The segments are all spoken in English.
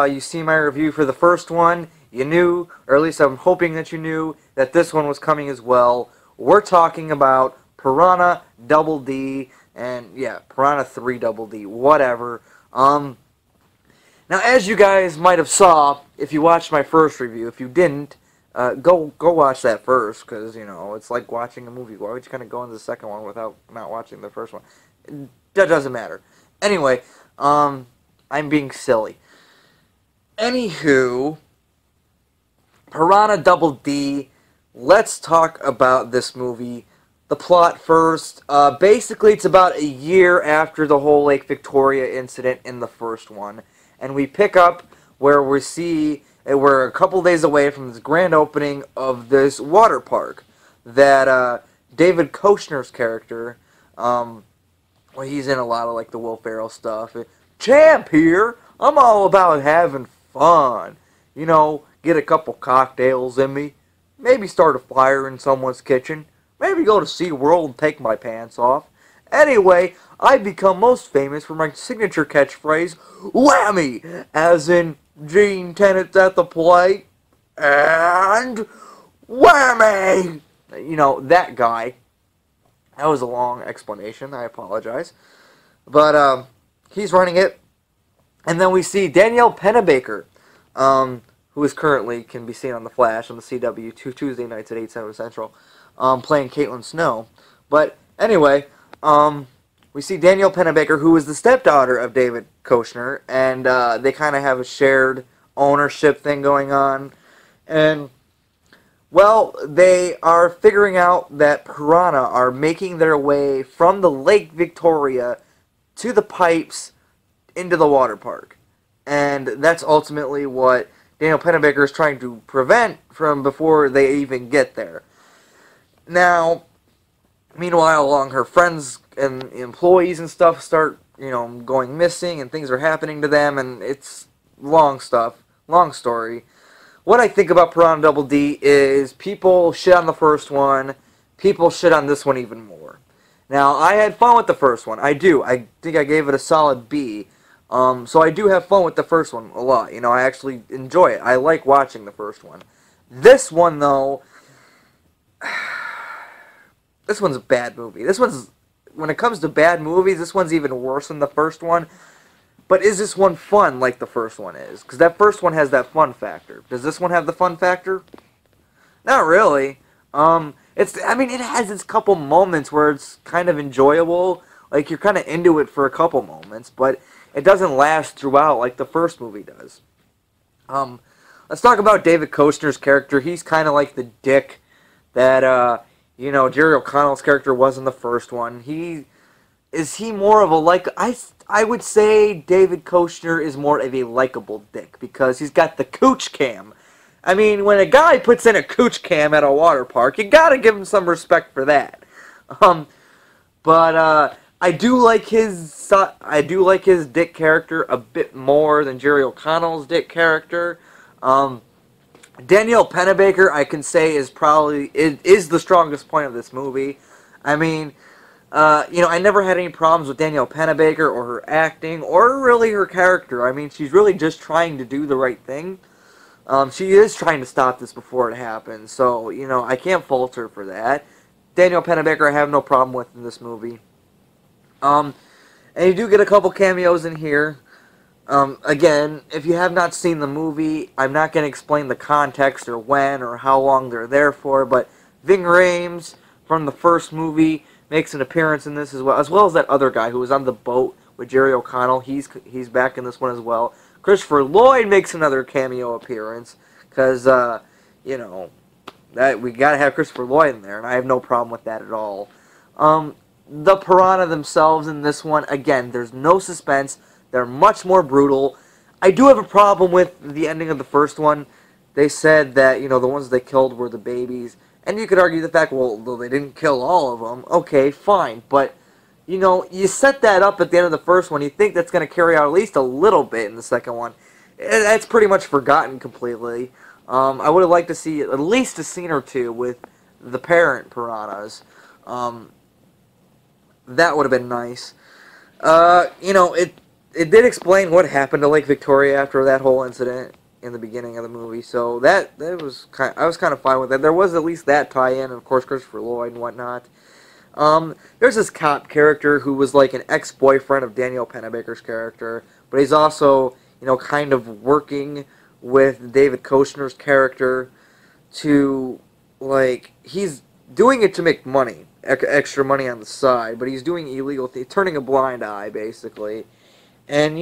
you see my review for the first one, you knew, or at least I'm hoping that you knew, that this one was coming as well. We're talking about Piranha Double D, and yeah, Piranha 3 Double D, whatever. Now, as you guys might have saw, if you watched my first review, if you didn't, go watch that first, because, you know, it's like watching a movie. Why would you kind of go into the second one without not watching the first one? That doesn't matter. Anyway, I'm being silly. Anywho, Piranha Double D, let's talk about this movie. The plot first. Basically, it's about a year after the whole Lake Victoria incident in the first one. And we pick up where we're a couple days away from this grand opening of this water park that David Koechner's character, well, he's in a lot of like the Will Ferrell stuff. Champ here, I'm all about having fun. You know, get a couple cocktails in me, maybe start a fire in someone's kitchen, maybe go to SeaWorld and take my pants off. Anyway, I've become most famous for my signature catchphrase, whammy, as in Gene Tenet's at the plate, and whammy! You know, that guy. That was a long explanation, I apologize. But, he's running it. And then we see Danielle Pennebaker, who is currently, can be seen on The Flash on the CW Tuesday nights at 8, 7 Central, playing Caitlin Snow. But, anyway, we see Danielle Pennebaker, who is the stepdaughter of David Koechner, and they kind of have a shared ownership thing going on. And, well, they are figuring out that piranha are making their way from the Lake Victoria to the pipes into the water park. And that's ultimately what Danielle Pennebaker is trying to prevent from before they even get there. Now, meanwhile, along her friends and employees and stuff start, you know, going missing and things are happening to them, and it's long stuff, long story. What I think about Piranha Double D is people shit on the first one, people shit on this one even more. Now, I had fun with the first one. I do. I think I gave it a solid B. So I do have fun with the first one a lot. You know, I actually enjoy it. I like watching the first one. This one, though, this one's a bad movie. This one's, when it comes to bad movies, this one's even worse than the first one. But is this one fun like the first one is? Because that first one has that fun factor. Does this one have the fun factor? Not really. I mean, it has its couple moments where it's kind of enjoyable. Like, you're kind of into it for a couple moments, but it doesn't last throughout like the first movie does. Let's talk about David Koechner's character. He's kind of like the dick that, you know, Jerry O'Connell's character was in the first one. Is he more of a, I would say David Koechner is more of a likable dick, because he's got the cooch cam. I mean, when a guy puts in a cooch cam at a water park, you gotta give him some respect for that. I do like his dick character a bit more than Jerry O'Connell's dick character. Danielle Pennebaker, I can say, is the strongest point of this movie. I mean, you know, I never had any problems with Danielle Pennebaker or her acting or really her character. I mean, she's really just trying to do the right thing. She is trying to stop this before it happens, so, you know, I can't fault her for that. Danielle Pennebaker I have no problem with in this movie. And you do get a couple cameos in here. Again, if you have not seen the movie, I'm not going to explain the context or when or how long they're there for, but Ving Rhames from the first movie makes an appearance in this as well as that other guy who was on the boat with Jerry O'Connell. He's back in this one as well. Christopher Lloyd makes another cameo appearance, because, you know, that we gotta have Christopher Lloyd in there, and I have no problem with that at all. The piranha themselves in this one, again, there's no suspense. They're much more brutal. I do have a problem with the ending of the first one. They said that, you know, the ones they killed were the babies, and you could argue the fact, well, though they didn't kill all of them, okay, fine, but you know, you set that up at the end of the first one, you think that's going to carry out at least a little bit in the second one. That's pretty much forgotten completely. I would have liked to see at least a scene or two with the parent piranhas. That would have been nice. You know, it did explain what happened to Lake Victoria after that whole incident in the beginning of the movie. So that was I was kind of fine with that. There was at least that tie-in, and of course Christopher Lloyd and whatnot. There's this cop character who was like an ex-boyfriend of Daniel Pennebaker's character, but he's also, kind of working with David Koechner's character to, like, he's doing it to make money, extra money on the side, but he's doing illegal things, turning a blind eye, basically. And,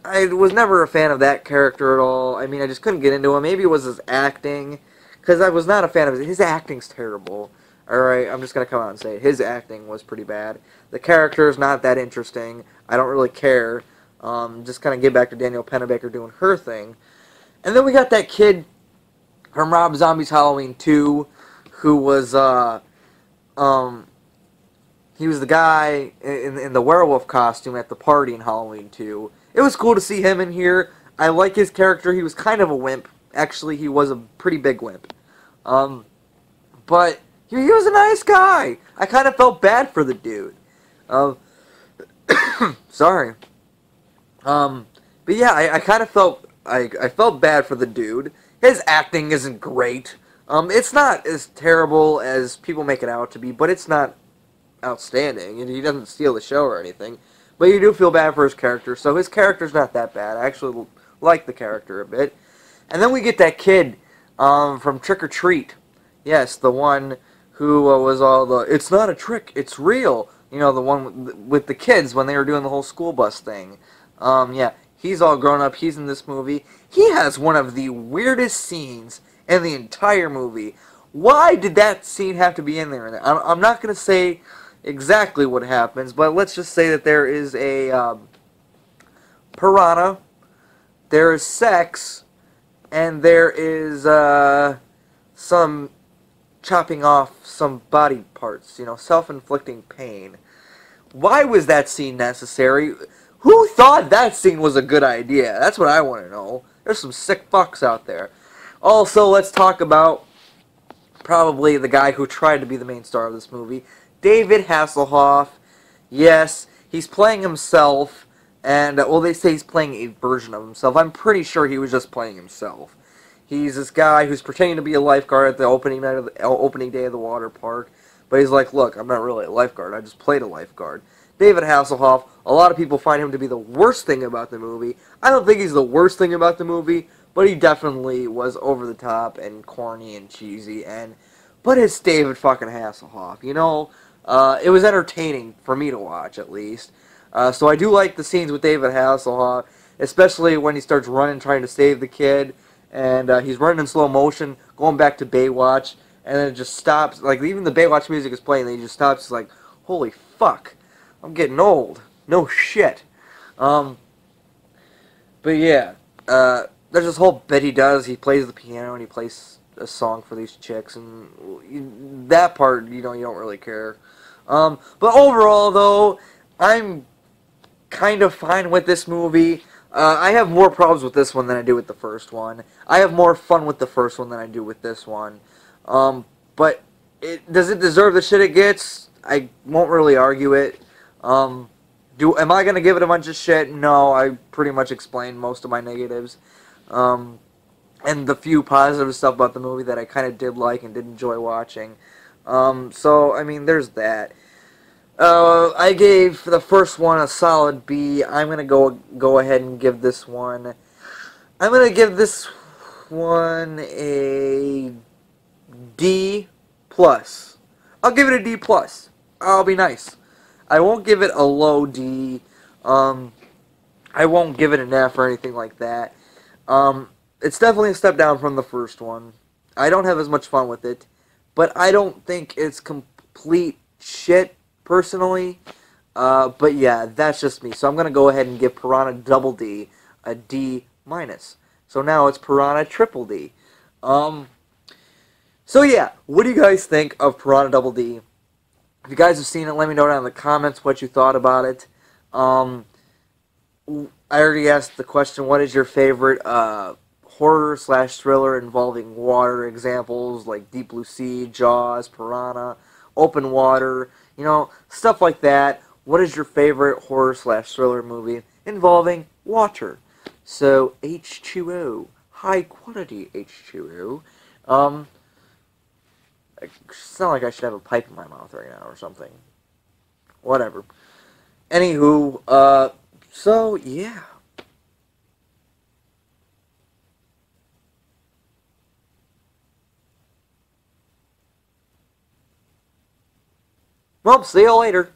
I was never a fan of that character at all. I mean, I just couldn't get into him. Maybe it was his acting, because I was not a fan of his acting's terrible. Alright, I'm just going to come out and say it. His acting was pretty bad. The character is not that interesting. I don't really care. Just kind of get back to Danielle Pennebaker doing her thing. And then we got that kid from Rob Zombie's Halloween 2 who was, he was the guy in the werewolf costume at the party in Halloween 2. It was cool to see him in here. I like his character. He was kind of a wimp. Actually, he was a pretty big wimp. But he was a nice guy. I kind of felt bad for the dude. Sorry. But yeah, I kind of felt I felt bad for the dude. His acting isn't great. It's not as terrible as people make it out to be, but it's not outstanding. He doesn't steal the show or anything. But you do feel bad for his character, so his character's not that bad. I actually like the character a bit. And then we get that kid from Trick or Treat. Yes, the one who was all the, it's not a trick, it's real. The one with the kids when they were doing the whole school bus thing. Yeah, he's all grown up. He's in this movie. He has one of the weirdest scenes in the entire movie. Why did that scene have to be in there? I'm not going to say exactly what happens, but let's just say that there is a piranha, there is sex, and there is some chopping off some body parts, self-inflicting pain. Why was that scene necessary? Who thought that scene was a good idea? That's what I want to know. There's some sick fucks out there. Also, let's talk about probably the guy who tried to be the main star of this movie, David Hasselhoff. Yes, he's playing himself, and, well, they say he's playing a version of himself. I'm pretty sure he was just playing himself. He's this guy who's pretending to be a lifeguard at the opening day of the water park, but he's like, look, I'm not really a lifeguard, I just played a lifeguard. David Hasselhoff, a lot of people find him to be the worst thing about the movie. I don't think he's the worst thing about the movie, but he definitely was over the top and corny and cheesy, but it's David fucking Hasselhoff, it was entertaining for me to watch, at least. So I do like the scenes with David Hasselhoff, especially when he starts running trying to save the kid, and he's running in slow motion, going back to Baywatch, and then it just stops. Like, even the Baywatch music is playing, and he just stops. It's like, holy fuck, I'm getting old. No shit. But yeah, there's this whole bit he does. He plays the piano, and he plays a song for these chicks, and that part, you don't really care. But overall, though, I'm kind of fine with this movie. I have more problems with this one than I do with the first one. I have more fun with the first one than I do with this one. But does it deserve the shit it gets? I won't really argue it. Am I going to give it a bunch of shit? No, I pretty much explained most of my negatives. And the few positive stuff about the movie that I kind of did like and did enjoy watching. So, I mean, there's that. I gave the first one a solid B. I'm going to go ahead and give this one... I'm going to give this one a D+. I'll give it a D+. I'll be nice. I won't give it a low D. I won't give it an F or anything like that. It's definitely a step down from the first one. I don't have as much fun with it, but I don't think it's complete shit, personally. But yeah, that's just me. So I'm going to go ahead and give Piranha Double D a D-. So now it's Piranha Triple D. So yeah, what do you guys think of Piranha Double D? If you guys have seen it, let me know down in the comments what you thought about it. I already asked the question, what is your favorite horror/thriller involving water examples like Deep Blue Sea, Jaws, Piranha, Open Water, stuff like that. what is your favorite horror slash thriller movie involving water? So H2O, high quality H2O. It sound like I should have a pipe in my mouth right now or something. Whatever. Anywho, so yeah. Well, see you later.